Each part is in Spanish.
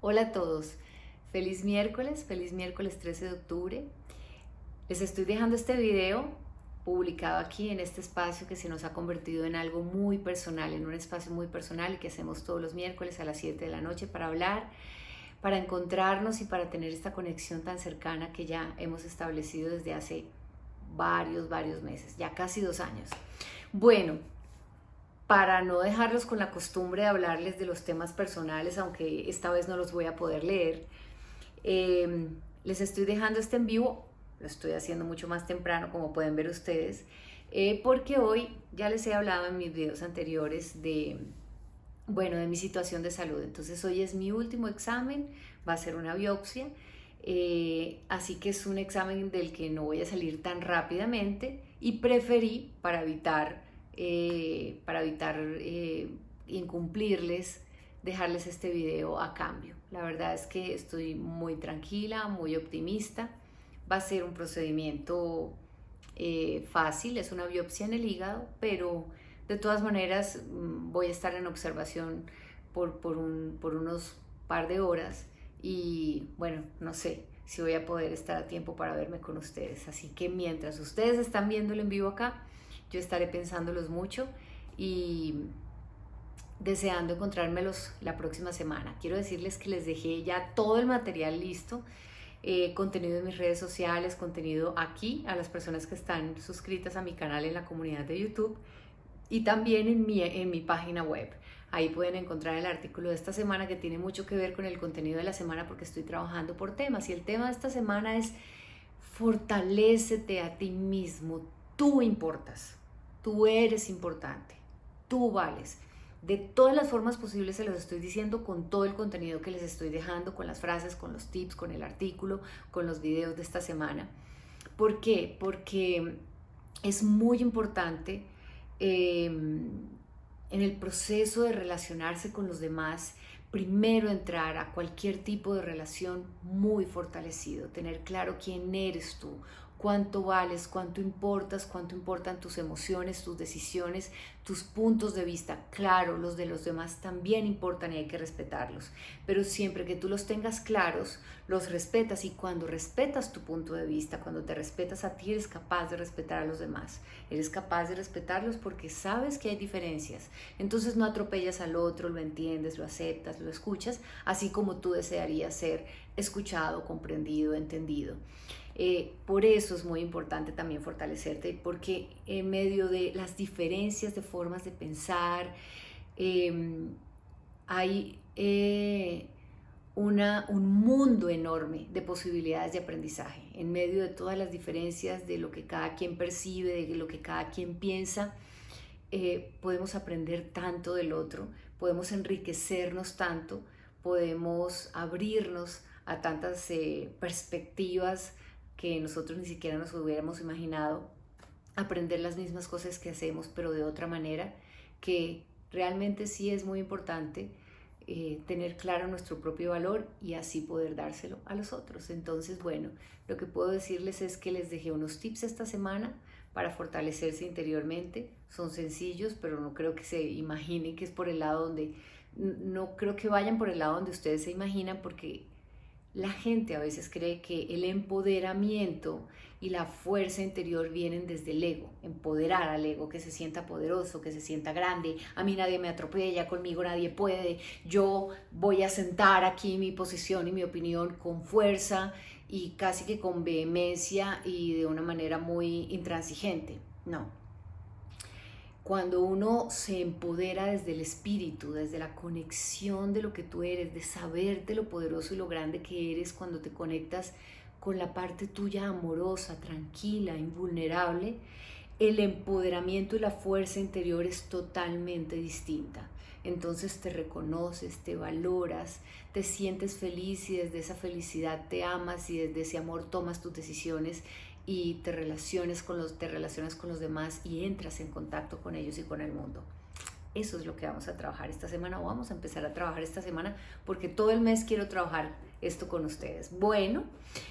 Hola a todos, feliz miércoles 13 de octubre. Les estoy dejando este video publicado aquí en este espacio que se nos ha convertido en algo muy personal, en un espacio muy personal que hacemos todos los miércoles a las 7 de la noche para hablar, para encontrarnos y para tener esta conexión tan cercana que ya hemos establecido desde hace varios meses, ya casi 2 años. Bueno, para no dejarlos con la costumbre de hablarles de los temas personales, aunque esta vez no los voy a poder leer, eh, les estoy dejando este en vivo, lo estoy haciendo mucho más temprano, como pueden ver ustedes, porque hoy ya les he hablado en mis videos anteriores de mi situación de salud. Entonces hoy es mi último examen, va a ser una biopsia, así que es un examen del que no voy a salir tan rápidamente y preferí para evitar incumplirles, dejarles este video a cambio. La verdad es que estoy muy tranquila, muy optimista. Va a ser un procedimiento fácil, es una biopsia en el hígado, pero de todas maneras voy a estar en observación por unos par de horas y bueno, no sé si voy a poder estar a tiempo para verme con ustedes. Así que mientras ustedes están viéndolo en vivo acá, yo estaré pensándolos mucho y deseando encontrármelos la próxima semana. Quiero decirles que les dejé ya todo el material listo, contenido en mis redes sociales, contenido aquí a las personas que están suscritas a mi canal en la comunidad de YouTube y también en mi página web. Ahí pueden encontrar el artículo de esta semana que tiene mucho que ver con el contenido de la semana porque estoy trabajando por temas y el tema de esta semana es fortalécete a ti mismo. Tú importas, tú eres importante, tú vales. De todas las formas posibles se los estoy diciendo con todo el contenido que les estoy dejando, con las frases, con los tips, con el artículo, con los videos de esta semana. ¿Por qué? Porque es muy importante en el proceso de relacionarse con los demás, primero entrar a cualquier tipo de relación muy fortalecido, tener claro quién eres tú, cuánto vales, cuánto importas, cuánto importan tus emociones, tus decisiones, tus puntos de vista. Claro, los de los demás también importan y hay que respetarlos, pero siempre que tú los tengas claros, los respetas y cuando respetas tu punto de vista, cuando te respetas a ti, eres capaz de respetar a los demás, eres capaz de respetarlos porque sabes que hay diferencias, entonces no atropellas al otro, lo entiendes, lo aceptas, lo escuchas, así como tú desearías ser escuchado, comprendido, entendido. Por eso es muy importante también fortalecerte, porque en medio de las diferencias de formas de pensar, eh, hay un mundo enorme de posibilidades de aprendizaje. En medio de todas las diferencias de lo que cada quien percibe, de lo que cada quien piensa, podemos aprender tanto del otro, podemos enriquecernos tanto, podemos abrirnos a tantas perspectivas que nosotros ni siquiera nos hubiéramos imaginado, aprender las mismas cosas que hacemos, pero de otra manera, que realmente sí es muy importante tener claro nuestro propio valor y así poder dárselo a los otros. Entonces, bueno, lo que puedo decirles es que les dejé unos tips esta semana para fortalecerse interiormente. Son sencillos, pero no creo que se imaginen que es por el lado donde, no creo que vayan por el lado donde ustedes se imaginan, porque la gente a veces cree que el empoderamiento y la fuerza interior vienen desde el ego, empoderar al ego, que se sienta poderoso, que se sienta grande, a mí nadie me atropella, conmigo nadie puede, yo voy a sentar aquí mi posición y mi opinión con fuerza y casi que con vehemencia y de una manera muy intransigente. No, cuando uno se empodera desde el espíritu, desde la conexión de lo que tú eres, de saberte lo poderoso y lo grande que eres, cuando te conectas con la parte tuya amorosa, tranquila, invulnerable, el empoderamiento y la fuerza interior es totalmente distinta. Entonces te reconoces, te valoras, te sientes feliz y desde esa felicidad te amas y desde ese amor tomas tus decisiones y te relacionas con los demás y entras en contacto con ellos y con el mundo. Eso es lo que vamos a trabajar esta semana, o vamos a empezar a trabajar esta semana, porque todo el mes quiero trabajar esto con ustedes. Bueno,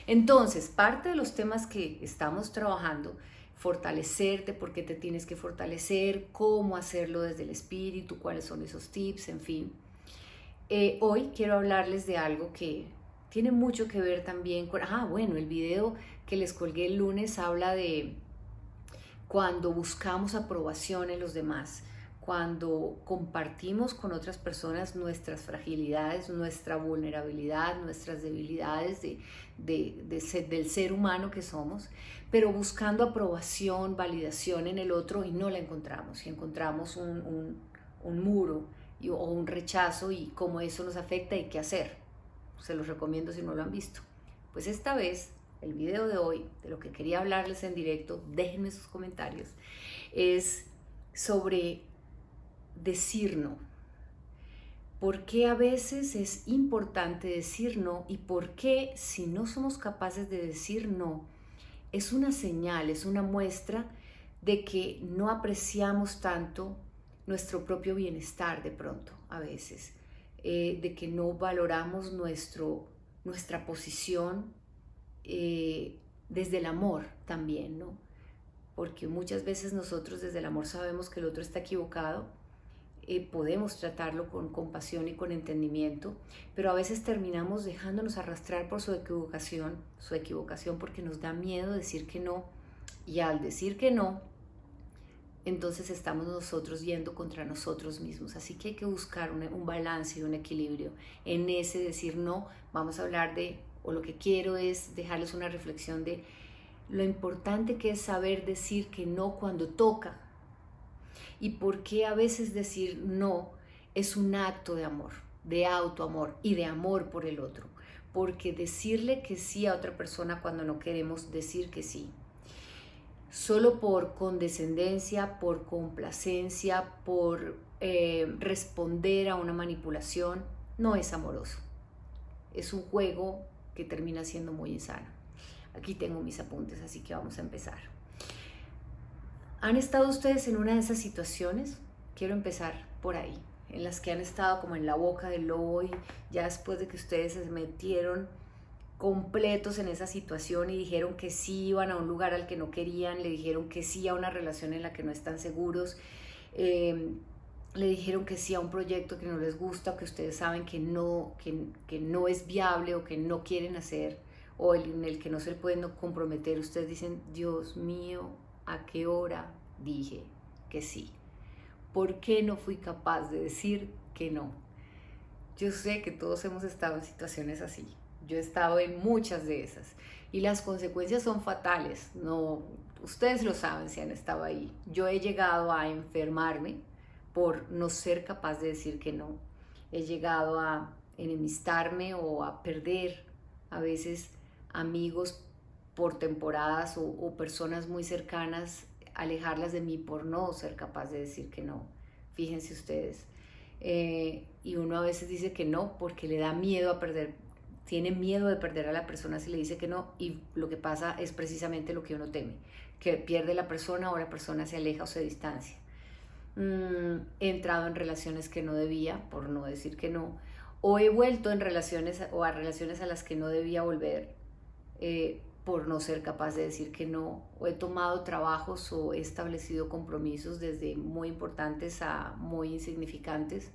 entonces, parte de los temas que estamos trabajando, fortalecerte, por qué te tienes que fortalecer, cómo hacerlo desde el espíritu, cuáles son esos tips, en fin. Hoy quiero hablarles de algo que tiene mucho que ver también con... bueno, el video que les colgué el lunes habla de cuando buscamos aprobación en los demás, cuando compartimos con otras personas nuestras fragilidades, nuestra vulnerabilidad, nuestras debilidades del ser humano que somos, pero buscando aprobación, validación en el otro y no la encontramos, y encontramos un muro o un rechazo y cómo eso nos afecta y qué hacer. Se los recomiendo si no lo han visto. Pues esta vez, el video de hoy, de lo que quería hablarles en directo, déjenme sus comentarios, es sobre decir no. ¿Por qué a veces es importante decir no? Y por qué, si no somos capaces de decir no, es una señal, es una muestra de que no apreciamos tanto nuestro propio bienestar de pronto, a veces, de que no valoramos nuestra posición desde el amor también, ¿no? Porque muchas veces nosotros desde el amor sabemos que el otro está equivocado, podemos tratarlo con compasión y con entendimiento, pero a veces terminamos dejándonos arrastrar por su equivocación porque nos da miedo decir que no, y al decir que no, entonces estamos nosotros yendo contra nosotros mismos. Así que hay que buscar un balance y un equilibrio en ese decir no. Vamos a hablar o lo que quiero es dejarles una reflexión de lo importante que es saber decir que no cuando toca, y por qué a veces decir no es un acto de amor, de autoamor y de amor por el otro, porque decirle que sí a otra persona cuando no queremos decir que sí, solo por condescendencia, por complacencia, por responder a una manipulación, no es amoroso. Es un juego que termina siendo muy insano. Aquí tengo mis apuntes, así que vamos a empezar. ¿Han estado ustedes en una de esas situaciones? Quiero empezar por ahí, en las que han estado como en la boca del lobo y ya después de que ustedes se metieron completos en esa situación y dijeron que sí iban a un lugar al que no querían, le dijeron que sí a una relación en la que no están seguros, le dijeron que sí a un proyecto que no les gusta o que ustedes saben que no es viable o que no quieren hacer, o en el que no se pueden comprometer. Ustedes dicen, Dios mío, ¿a qué hora dije que sí? ¿Por qué no fui capaz de decir que no? Yo sé que todos hemos estado en situaciones así. Yo he estado en muchas de esas y las consecuencias son fatales. No, ustedes lo saben si han estado ahí. Yo he llegado a enfermarme por no ser capaz de decir que no. He llegado a enemistarme o a perder a veces amigos por temporadas o personas muy cercanas, alejarlas de mí por no ser capaz de decir que no. Fíjense ustedes. Y uno a veces dice que no porque le da miedo a perder, tiene miedo de perder a la persona si le dice que no, y lo que pasa es precisamente lo que uno teme, que pierde la persona o la persona se aleja o se distancia. He entrado en relaciones que no debía por no decir que no, o he vuelto en relaciones o a relaciones a las que no debía volver por no ser capaz de decir que no, o he tomado trabajos o he establecido compromisos desde muy importantes a muy insignificantes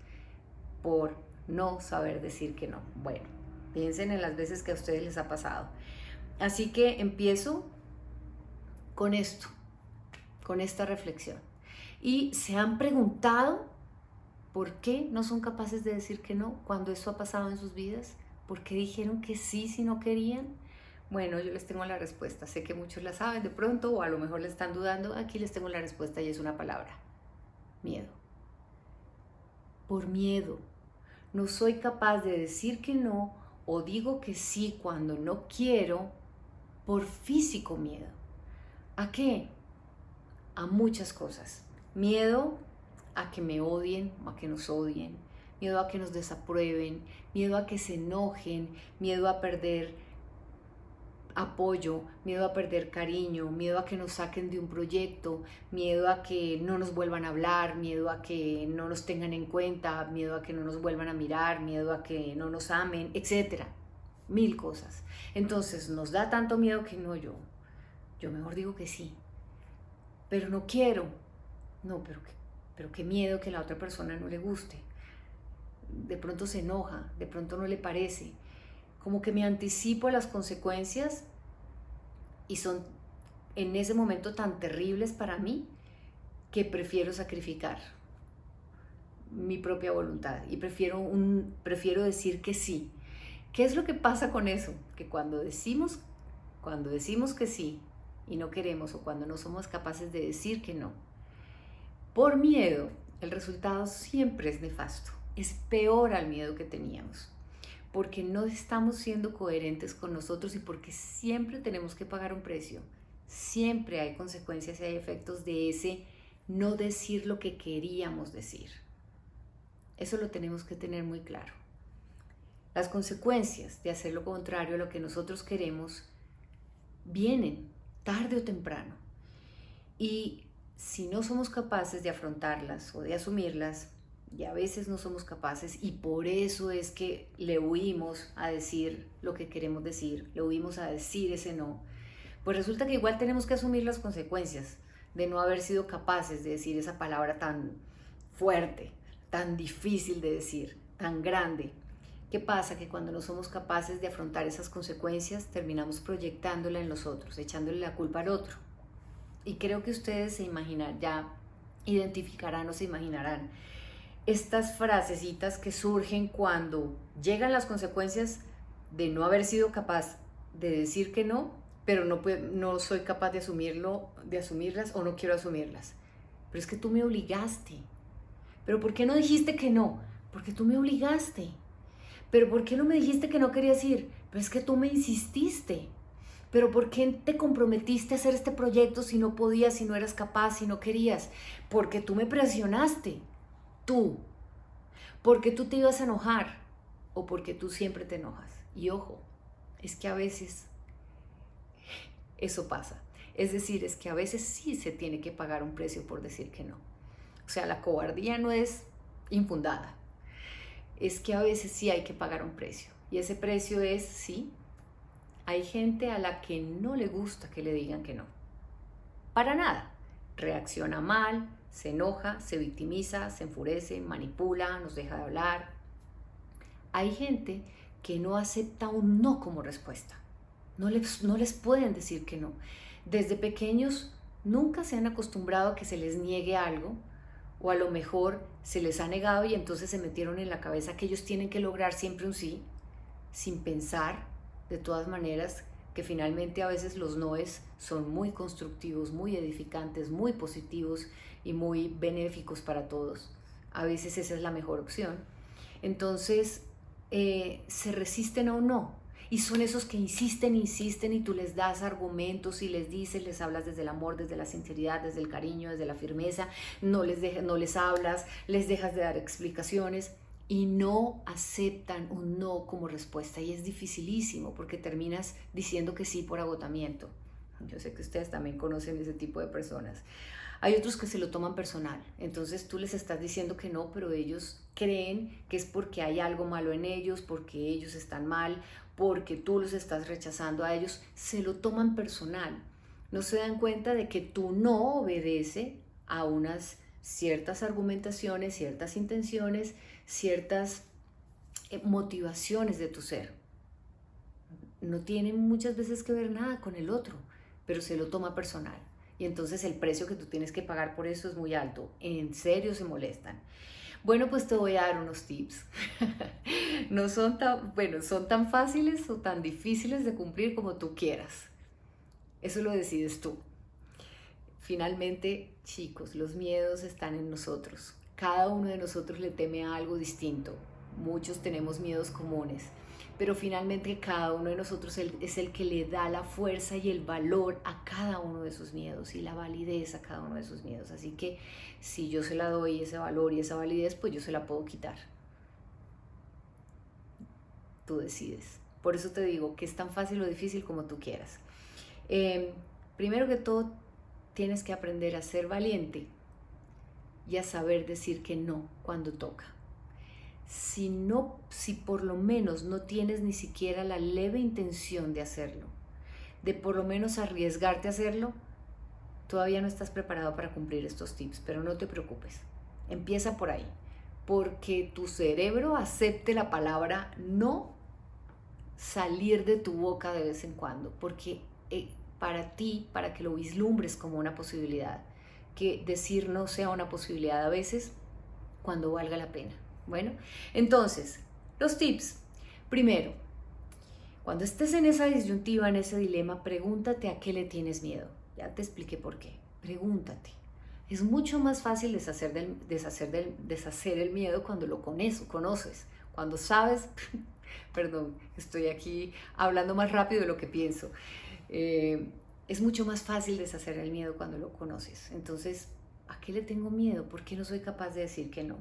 por no saber decir que no. Bueno, piensen en las veces que a ustedes les ha pasado. Así que empiezo con esto, con esta reflexión. Y se han preguntado por qué no son capaces de decir que no cuando eso ha pasado en sus vidas. ¿Por qué dijeron que sí si no querían? Bueno, yo les tengo la respuesta. Sé que muchos la saben de pronto o a lo mejor le están dudando. Aquí les tengo la respuesta y es una palabra: miedo. Por miedo. No soy capaz de decir que no o digo que sí cuando no quiero por físico miedo. ¿A qué? A muchas cosas. Miedo a que me odien, a que nos odien, miedo a que nos desaprueben, miedo a que se enojen, miedo a perder apoyo, miedo a perder cariño, miedo a que nos saquen de un proyecto, miedo a que no nos vuelvan a hablar, miedo a que no nos tengan en cuenta, miedo a que no nos vuelvan a mirar, miedo a que no nos amen, etcétera. Mil cosas. Entonces nos da tanto miedo que no, yo mejor digo que sí, pero no quiero. No, pero qué miedo que la otra persona no le guste. de pronto se enoja, de pronto no le parece. Como que me anticipo a las consecuencias y son en ese momento tan terribles para mí que prefiero sacrificar mi propia voluntad y prefiero decir que sí. ¿Qué es lo que pasa con eso? Que cuando decimos que sí y no queremos, o cuando no somos capaces de decir que no, por miedo, el resultado siempre es nefasto. Es peor al miedo que teníamos, porque no estamos siendo coherentes con nosotros y porque siempre tenemos que pagar un precio. Siempre hay consecuencias y hay efectos de ese no decir lo que queríamos decir. Eso lo tenemos que tener muy claro. Las consecuencias de hacer lo contrario a lo que nosotros queremos vienen tarde o temprano. Y si no somos capaces de afrontarlas o de asumirlas, y a veces no somos capaces, y por eso es que le huimos a decir lo que queremos decir, le huimos a decir ese no, pues resulta que igual tenemos que asumir las consecuencias de no haber sido capaces de decir esa palabra tan fuerte, tan difícil de decir, tan grande. ¿Qué pasa? Que cuando no somos capaces de afrontar esas consecuencias, terminamos proyectándola en los otros, echándole la culpa al otro. Y creo que ustedes se imaginan, ya identificarán o se imaginarán estas frasecitas que surgen cuando llegan las consecuencias de no haber sido capaz de decir que no, pero no soy capaz de asumirlas o no quiero asumirlas. Pero es que tú me obligaste. ¿Pero por qué no dijiste que no? Porque tú me obligaste. ¿Pero por qué no me dijiste que no querías ir? Pero es que tú me insististe. ¿Pero por qué te comprometiste a hacer este proyecto si no podías, si no eras capaz, si no querías? Porque tú me presionaste. Tú. Porque tú te ibas a enojar o porque tú siempre te enojas. Y ojo, es que a veces eso pasa. Es decir, es que a veces sí se tiene que pagar un precio por decir que no. O sea, la cobardía no es infundada. Es que a veces sí hay que pagar un precio. Y ese precio es, sí, hay gente a la que no le gusta que le digan que no. Para nada. Reacciona mal, se enoja, se victimiza, se enfurece, manipula, nos deja de hablar. Hay gente que no acepta un no como respuesta. No les pueden decir que no. Desde pequeños nunca se han acostumbrado a que se les niegue algo, o a lo mejor se les ha negado y entonces se metieron en la cabeza que ellos tienen que lograr siempre un sí, sin pensar de todas maneras que finalmente a veces los noes son muy constructivos, muy edificantes, muy positivos y muy benéficos para todos. A veces esa es la mejor opción. Entonces se resisten a un no. Y son esos que insisten y tú les das argumentos y les dices, les hablas desde el amor, desde la sinceridad, desde el cariño, desde la firmeza, no les hablas, les dejas de dar explicaciones y no aceptan un no como respuesta. Y es dificilísimo porque terminas diciendo que sí por agotamiento. Yo sé que ustedes también conocen ese tipo de personas. Hay otros que se lo toman personal, entonces tú les estás diciendo que no, pero ellos creen que es porque hay algo malo en ellos, porque ellos están mal, porque tú los estás rechazando a ellos, se lo toman personal. No se dan cuenta de que tú no obedece a unas ciertas argumentaciones, ciertas intenciones, ciertas motivaciones de tu ser. No tienen muchas veces que ver nada con el otro, pero se lo toma personal. Y entonces el precio que tú tienes que pagar por eso es muy alto. En serio se molestan. Bueno, pues te voy a dar unos tips. No son son tan fáciles o tan difíciles de cumplir como tú quieras. Eso lo decides tú. Finalmente, chicos, los miedos están en nosotros. Cada uno de nosotros le teme a algo distinto. Muchos tenemos miedos comunes, pero finalmente cada uno de nosotros es el que le da la fuerza y el valor a cada uno de sus miedos y la validez a cada uno de sus miedos. Así que si yo se la doy ese valor y esa validez, pues yo se la puedo quitar. Tú decides. Por eso te digo que es tan fácil o difícil como tú quieras. Primero que todo, tienes que aprender a ser valiente y a saber decir que no cuando toca. Si por lo menos no tienes ni siquiera la leve intención de hacerlo, de por lo menos arriesgarte a hacerlo, todavía no estás preparado para cumplir estos tips, pero no te preocupes. Empieza por ahí, porque tu cerebro acepte la palabra no salir de tu boca de vez en cuando, porque para ti, para que lo vislumbres como una posibilidad, que decir no sea una posibilidad a veces cuando valga la pena. Bueno, entonces, los tips. Primero, cuando estés en esa disyuntiva, en ese dilema, pregúntate a qué le tienes miedo. Ya te expliqué por qué. Pregúntate. Es mucho más fácil deshacer el miedo cuando lo conoces, cuando sabes, perdón, estoy aquí hablando más rápido de lo que pienso. Es mucho más fácil deshacer el miedo cuando lo conoces. Entonces, ¿a qué le tengo miedo? ¿Por qué no soy capaz de decir que no?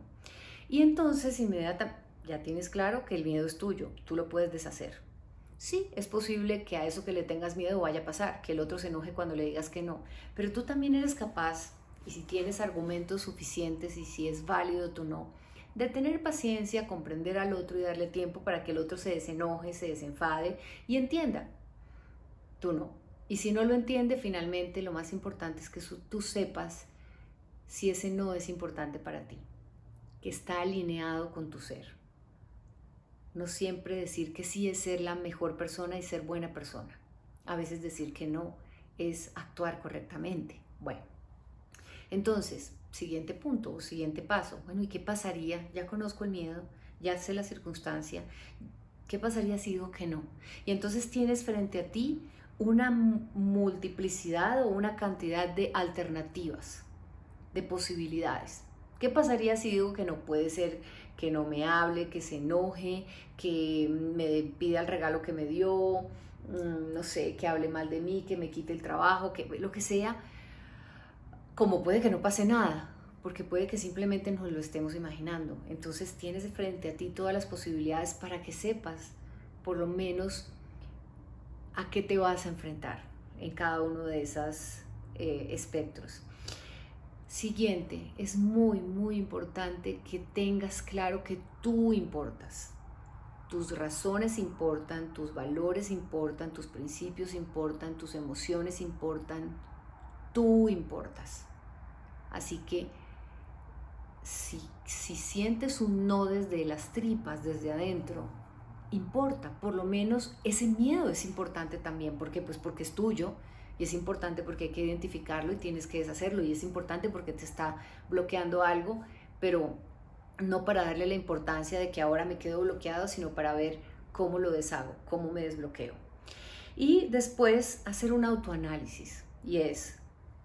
Y entonces inmediatamente ya tienes claro que el miedo es tuyo, tú lo puedes deshacer. Sí, es posible que a eso que le tengas miedo vaya a pasar, que el otro se enoje cuando le digas que no, pero tú también eres capaz, y si tienes argumentos suficientes y si es válido tu no, de tener paciencia, comprender al otro y darle tiempo para que el otro se desenoje, se desenfade y entienda. Tú no. Y si no lo entiende, finalmente lo más importante es que tú sepas si ese no es importante para ti, que está alineado con tu ser. No siempre decir que sí es ser la mejor persona y ser buena persona. A veces decir que no es actuar correctamente. Bueno, entonces, siguiente punto o siguiente paso. Bueno, ¿y qué pasaría? Ya conozco el miedo, ya sé la circunstancia. ¿Qué pasaría si digo que no? Y entonces tienes frente a ti una multiplicidad o una cantidad de alternativas, de posibilidades. ¿Qué pasaría si digo que no? Puede ser que no me hable, que se enoje, que me pida el regalo que me dio, no sé, que hable mal de mí, que me quite el trabajo, que lo que sea, como puede que no pase nada, porque puede que simplemente nos lo estemos imaginando. Entonces tienes frente a ti todas las posibilidades para que sepas, por lo menos, a qué te vas a enfrentar en cada uno de esos espectros. Siguiente, es muy, muy importante que tengas claro que tú importas. Tus razones importan, tus valores importan, tus principios importan, tus emociones importan, tú importas. Así que si sientes un no desde las tripas, desde adentro, importa, por lo menos ese miedo es importante también, ¿por qué? Pues porque es tuyo y es importante porque hay que identificarlo y tienes que deshacerlo y es importante porque te está bloqueando algo, pero no para darle la importancia de que ahora me quedo bloqueado, sino para ver cómo lo deshago, cómo me desbloqueo. Y después hacer un autoanálisis y es,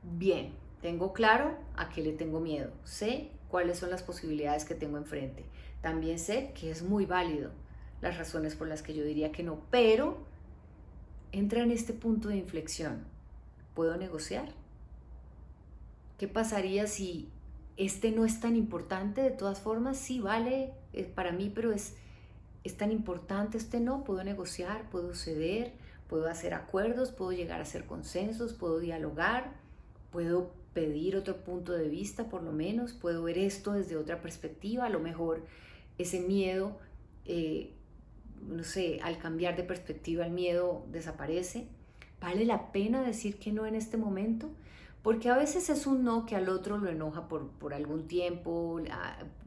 bien, tengo claro a qué le tengo miedo, sé cuáles son las posibilidades que tengo enfrente, también sé que es muy válido las razones por las que yo diría que no, pero entra en este punto de inflexión. ¿Puedo negociar? ¿Qué pasaría si este no es tan importante? De todas formas, sí vale para mí, pero es tan importante este no. ¿Puedo negociar? ¿Puedo ceder? ¿Puedo hacer acuerdos? ¿Puedo llegar a hacer consensos? ¿Puedo dialogar? ¿Puedo pedir otro punto de vista por lo menos? ¿Puedo ver esto desde otra perspectiva? A lo mejor ese miedo no sé, al cambiar de perspectiva el miedo desaparece. ¿Vale la pena decir que no en este momento? Porque a veces es un no que al otro lo enoja por algún tiempo,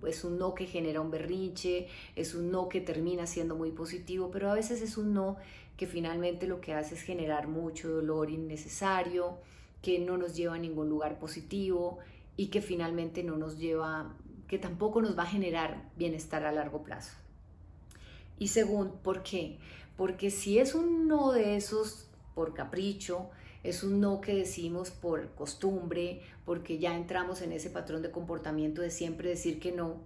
es un no que genera un berrinche, es un no que termina siendo muy positivo, pero a veces es un no que finalmente lo que hace es generar mucho dolor innecesario, que no nos lleva a ningún lugar positivo y que finalmente no nos lleva, que tampoco nos va a generar bienestar a largo plazo. Y según, ¿por qué? Porque si es un no de esos por capricho, es un no que decimos por costumbre, porque ya entramos en ese patrón de comportamiento de siempre decir que no,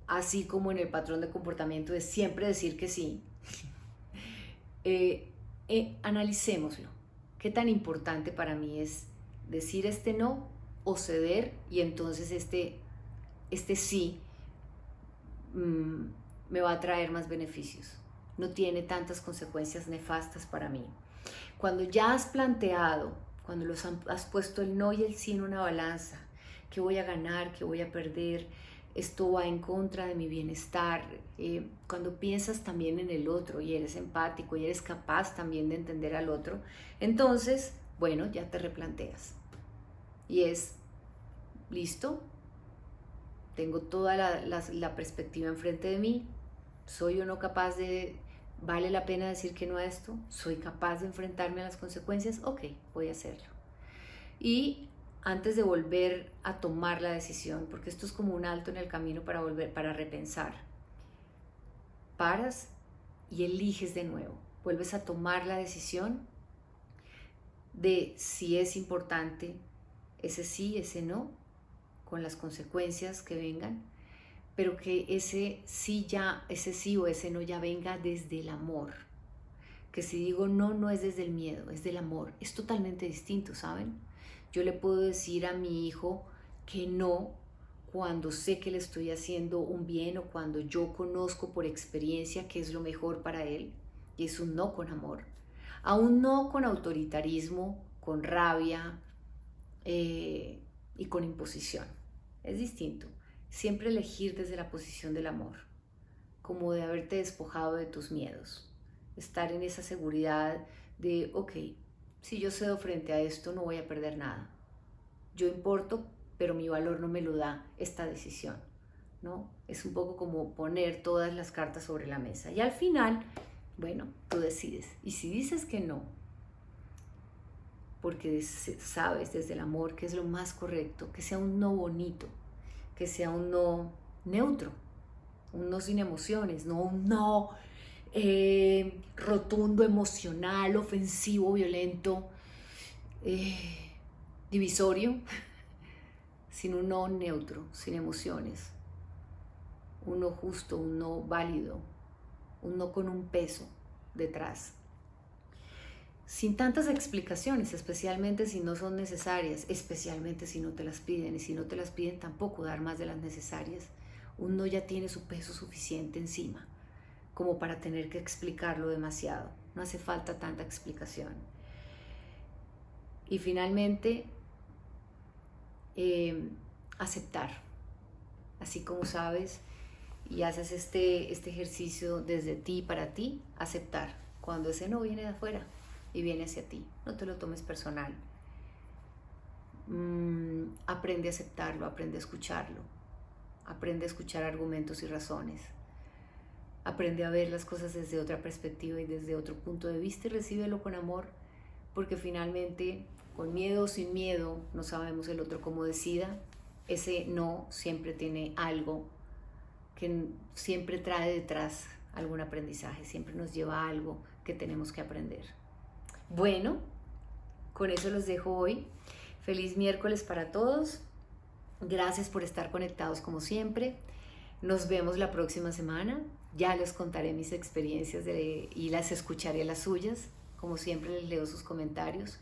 así como en el patrón de comportamiento de siempre decir que sí, analicémoslo. ¿Qué tan importante para mí es decir este no o ceder y entonces este sí me va a traer más beneficios? No tiene tantas consecuencias nefastas para mí. Cuando ya has planteado, cuando has puesto el no y el sí en una balanza, ¿qué voy a ganar? ¿Qué voy a perder? Esto va en contra de mi bienestar. Cuando piensas también en el otro y eres empático y eres capaz también de entender al otro, entonces, bueno, ya te replanteas. Y es, ¿listo? tengo toda la perspectiva enfrente de mí, soy o no capaz de, vale la pena decir que no a esto, soy capaz de enfrentarme a las consecuencias, ok, voy a hacerlo. Y antes de volver a tomar la decisión, porque esto es como un alto en el camino para repensar, paras y eliges de nuevo, vuelves a tomar la decisión de si es importante ese sí, ese no, con las consecuencias que vengan, pero que ese sí o ese no ya venga desde el amor. Que si digo no, no es desde el miedo, es del amor. Es totalmente distinto, ¿saben? Yo le puedo decir a mi hijo que no cuando sé que le estoy haciendo un bien o cuando yo conozco por experiencia que es lo mejor para él, y es un no con amor. A un no con autoritarismo, con rabia y con imposición. Es distinto. Siempre elegir desde la posición del amor, como de haberte despojado de tus miedos. Estar en esa seguridad de, ok, si yo cedo frente a esto no voy a perder nada. Yo importo, pero mi valor no me lo da esta decisión, ¿no? Es un poco como poner todas las cartas sobre la mesa. Y al final, bueno, tú decides. Y si dices que no, porque sabes desde el amor que es lo más correcto, que sea un no bonito, que sea un no neutro, un no sin emociones, no un no rotundo, emocional, ofensivo, violento, divisorio, sino un no neutro, sin emociones, un no justo, un no válido, un no con un peso detrás. Sin tantas explicaciones, especialmente si no son necesarias, especialmente si no te las piden, y si no te las piden tampoco dar más de las necesarias. Un no ya tiene su peso suficiente encima, como para tener que explicarlo demasiado. No hace falta tanta explicación. Y finalmente, aceptar. Así como sabes y haces este ejercicio desde ti para ti, aceptar. Cuando ese no viene de afuera y viene hacia ti, no te lo tomes personal. Aprende a aceptarlo, aprende a escucharlo, aprende a escuchar argumentos y razones, aprende a ver las cosas desde otra perspectiva y desde otro punto de vista y recíbelo con amor, porque finalmente, con miedo o sin miedo, no sabemos el otro cómo decida, ese no siempre tiene algo que siempre trae detrás algún aprendizaje, siempre nos lleva a algo que tenemos que aprender. Bueno, con eso los dejo hoy. Feliz miércoles para todos. Gracias por estar conectados como siempre. Nos vemos la próxima semana. Ya les contaré mis experiencias y las escucharé las suyas. Como siempre les leo sus comentarios.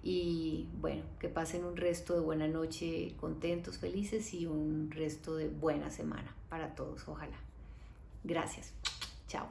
Y bueno, que pasen un resto de buena noche contentos, felices y un resto de buena semana para todos, ojalá. Gracias. Chao.